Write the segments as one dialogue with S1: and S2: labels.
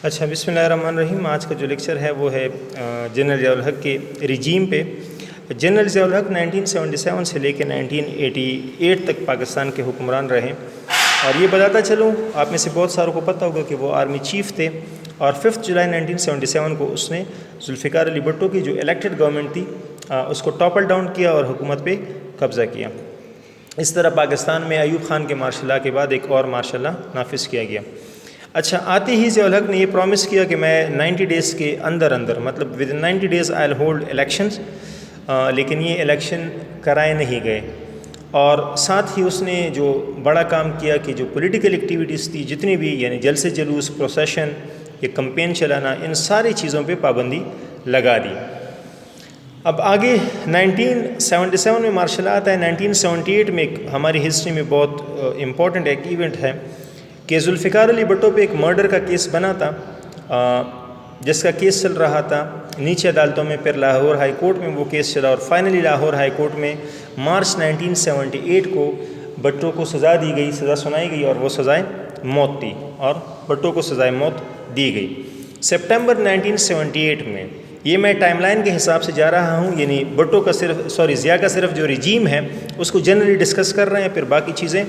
S1: اچھا، بسم اللہ الرحمن الرحیم۔ آج کا جو لیکچر ہے وہ ہے جنرل ضیاء الحق کے رجیم پہ۔ جنرل ضیاء الحق 1977 سے لے کے 1988 تک پاکستان کے حکمران رہے، اور یہ بتاتا چلوں آپ میں سے بہت ساروں کو پتہ ہوگا کہ وہ آرمی چیف تھے، اور 5 جولائی 1977 کو اس نے ذوالفقار علی بھٹو کی جو الیکٹڈ گورنمنٹ تھی اس کو ٹاپل ڈاؤن کیا اور حکومت پہ قبضہ کیا۔ اس طرح پاکستان میں ایوب خان کے مارشل لاء کے بعد ایک اور مارشل لاء نافذ کیا گیا۔ اچھا، آتے ہی ضیاء الحق نے یہ پرومس کیا کہ میں 90 ڈیز کے اندر مطلب within 90 days I will hold elections, لیکن یہ الیکشن کرائے نہیں گئے۔ اور ساتھ ہی اس نے جو بڑا کام کیا کہ جو پولیٹیکل ایکٹیویٹیز تھی جتنی بھی، یعنی جلسے جلوس، پروسیشن یا کمپین چلانا، ان ساری چیزوں پہ پابندی لگا دی۔ اب آگے 1977 میں مارشل لاء آتا ہے۔ 1978 میں ہماری ہسٹری میں بہت امپورٹنٹ ایک ایونٹ ہے کہ ذوالفقار علی بھٹو پہ ایک مرڈر کا کیس بنا تھا، جس کا کیس چل رہا تھا نیچے عدالتوں میں، پھر لاہور ہائی کورٹ میں وہ کیس چلا، اور فائنلی لاہور ہائی کورٹ میں مارچ 1978 کو بھٹو کو سزا دی گئی، سزا سنائی گئی، اور وہ سزائے موت تھی، اور بھٹو کو سزائے موت دی گئی۔ سپٹمبر 1978 میں، یہ میں ٹائم لائن کے حساب سے جا رہا ہوں، یعنی بھٹو کا ضیاء کا صرف جو رجیم ہے اس کو جنرلی ڈسکس کر رہے ہیں، پھر باقی چیزیں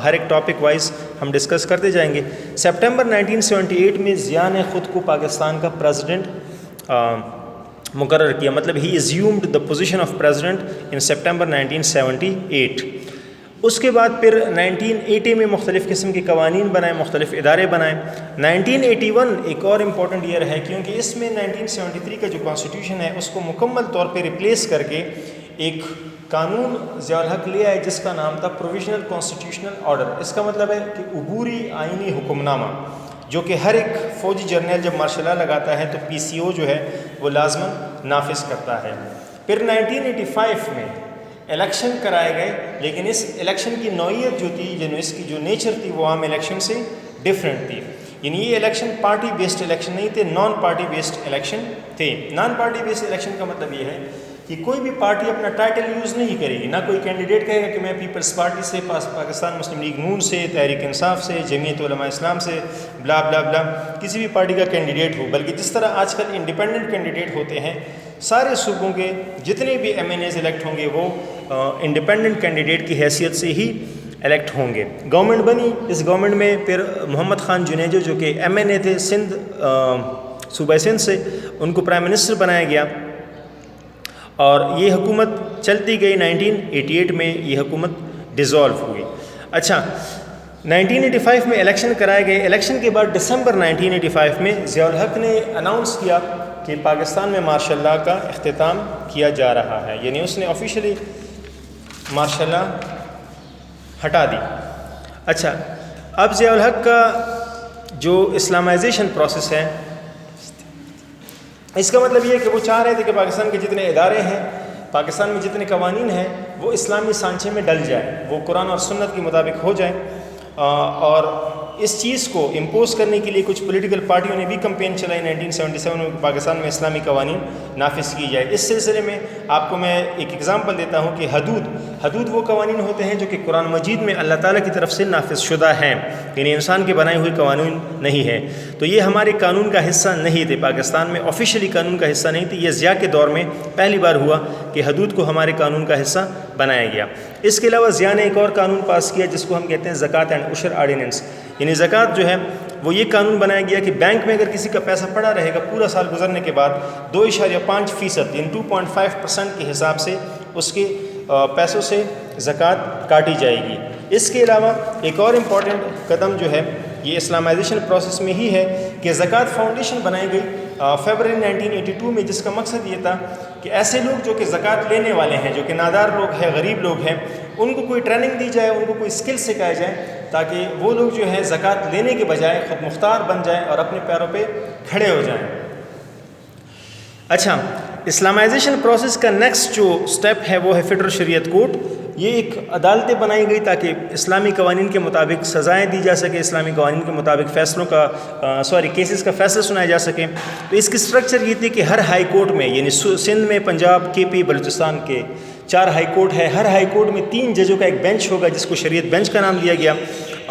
S1: ہر ایک ٹاپک وائز ہم ڈسکس کرتے جائیں گے۔ سپٹمبر 1978 میں ضیاء نے خود کو پاکستان کا پریزیڈنٹ مقرر کیا، مطلب ہی assumed the position of president in September 1978۔ اس کے بعد پھر 1980 میں مختلف قسم کے قوانین بنائے، مختلف ادارے بنائے۔ 1981 ایک اور امپورٹنٹ ایئر ہے، کیونکہ اس میں 1973 کا جو کانسٹیٹیوشن ہے اس کو مکمل طور پہ ریپلیس کر کے ایک قانون ضیاء الحق لے آئے جس کا نام تھا پروویژنل کانسٹیٹیوشنل آرڈر۔ اس کا مطلب ہے کہ عبوری آئینی حکم نامہ، جو کہ ہر ایک فوجی جرنیل جب مارشل لاء لگاتا ہے تو PCO جو ہے وہ لازماً نافذ کرتا ہے۔ پھر 1985 میں الیکشن کرائے گئے، لیکن اس الیکشن کی نوعیت جو تھی، یعنی اس کی جو نیچر تھی، وہ عام الیکشن سے ڈیفرنٹ تھی۔ یعنی یہ الیکشن پارٹی بیسڈ الیکشن نہیں تھے، نان پارٹی بیسڈ الیکشن تھے۔ نان پارٹی بیسڈ الیکشن کا مطلب یہ ہے کہ کوئی بھی پارٹی اپنا ٹائٹل یوز نہیں کرے گی، نہ کوئی کینڈیڈیٹ کہے گا کہ میں پیپلز پارٹی سے، پاکستان مسلم لیگ نون سے، تحریک انصاف سے، جمعیت علماء اسلام سے، بلا بلا بلا، کسی بھی پارٹی کا کینڈیڈیٹ ہو، بلکہ جس طرح آج کل انڈیپینڈنٹ کینڈیڈیٹ ہوتے ہیں، سارے صوبوں کے جتنے بھی MNAs الیکٹ ہوں گے وہ انڈیپینڈنٹ کینڈیڈیٹ کی حیثیت سے ہی الیکٹ ہوں گے۔ گورنمنٹ بنی، اس گورنمنٹ میں پھر محمد خان جنیجو جو کہ MNA تھے سندھ، صوبہ سندھ سے، ان کو پرائم منسٹر بنایا گیا، اور یہ حکومت چلتی گئی۔ 1988 میں یہ حکومت ڈیزالو ہوئی۔ اچھا، 1985 میں الیکشن کرائے گئے۔ الیکشن کے بعد دسمبر 1985 میں ضیاء الحق نے اناؤنس کیا کہ پاکستان میں مارشل لاء کا اختتام کیا جا رہا ہے، یعنی اس نے آفیشلی مارشل لاء ہٹا دی۔ اچھا، اب ضیاء الحق کا جو اسلامائزیشن پروسیس ہے، اس کا مطلب یہ ہے کہ وہ چاہ رہے تھے کہ پاکستان کے جتنے ادارے ہیں، پاکستان میں جتنے قوانین ہیں، وہ اسلامی سانچے میں ڈل جائے، وہ قرآن اور سنت کے مطابق ہو جائے۔ اور اس چیز کو امپوز کرنے کے لیے کچھ پولیٹیکل پارٹیوں نے بھی کمپین چلائی 1977 میں، پاکستان میں اسلامی قوانین نافذ کی جائے۔ اس سلسلے میں آپ کو میں ایک ایگزامپل دیتا ہوں کہ حدود وہ قوانین ہوتے ہیں جو کہ قرآن مجید میں اللہ تعالیٰ کی طرف سے نافذ شدہ ہیں، یعنی انسان کے بنائے ہوئے قوانین نہیں ہیں۔ تو یہ ہمارے قانون کا حصہ نہیں تھے، پاکستان میں آفیشلی قانون کا حصہ نہیں تھے۔ یہ ضیاء کے دور میں پہلی بار ہوا کہ حدود کو ہمارے قانون کا حصہ بنایا گیا۔ اس کے علاوہ ضیاء نے ایک اور قانون پاس کیا جس کو ہم کہتے ہیں زکوٰۃ اینڈ عشر آرڈیننس، یعنی زکوٰۃ جو ہے وہ یہ قانون بنایا گیا کہ بینک میں اگر کسی کا پیسہ پڑا رہے گا، پورا سال گزرنے کے بعد 2.5% یعنی 2.5% کے حساب سے اس کے پیسوں سے زکوٰۃ کاٹی جائے گی۔ اس کے علاوہ ایک اور امپورٹنٹ قدم جو ہے یہ اسلامائزیشن پروسیس میں ہی ہے کہ زکوٰۃ فاؤنڈیشن بنائی گئی فیبرری 1982 میں، جس کا مقصد یہ تھا کہ ایسے لوگ جو کہ زکوٰۃ لینے والے ہیں، جو کہ نادار لوگ ہیں، غریب لوگ ہیں، ان کو کوئی ٹریننگ دی جائے، ان کو کوئی اسکل سکھایا جائے، تاکہ وہ لوگ جو ہے زکوٰۃ لینے کے بجائے خود مختار بن جائیں اور اپنے پیروں پہ کھڑے ہو جائیں۔ اچھا، اسلامائزیشن پروسیس کا نیکسٹ جو سٹیپ ہے وہ ہے فیڈرل شریعت کورٹ۔ یہ ایک عدالتیں بنائی گئی تاکہ اسلامی قوانین کے مطابق سزائیں دی جا سکے، اسلامی قوانین کے مطابق کیسز کا فیصلہ سنایا جا سکے۔ تو اس کی سٹرکچر یہ تھی کہ ہر ہائی کورٹ میں، یعنی سندھ میں، پنجاب، KP، بلوچستان کے 4 ہائی کورٹ ہے، ہر ہائی کورٹ میں 3 ججوں کا ایک بینچ ہوگا جس کو شریعت بینچ کا نام دیا گیا،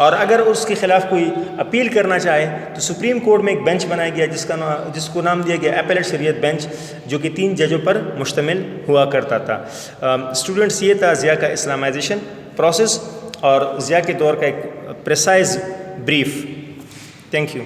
S1: اور اگر اس کے خلاف کوئی اپیل کرنا چاہے تو سپریم کورٹ میں ایک بینچ بنایا گیا جس کو نام دیا گیا اپیلیٹ شریعت بینچ، جو کہ 3 ججوں پر مشتمل ہوا کرتا تھا۔ اسٹوڈنٹس، یہ تھا ضیاء کا اسلامائزیشن پروسیس اور ضیاء کے دور کا ایک پریسائز بریف۔ Thank you.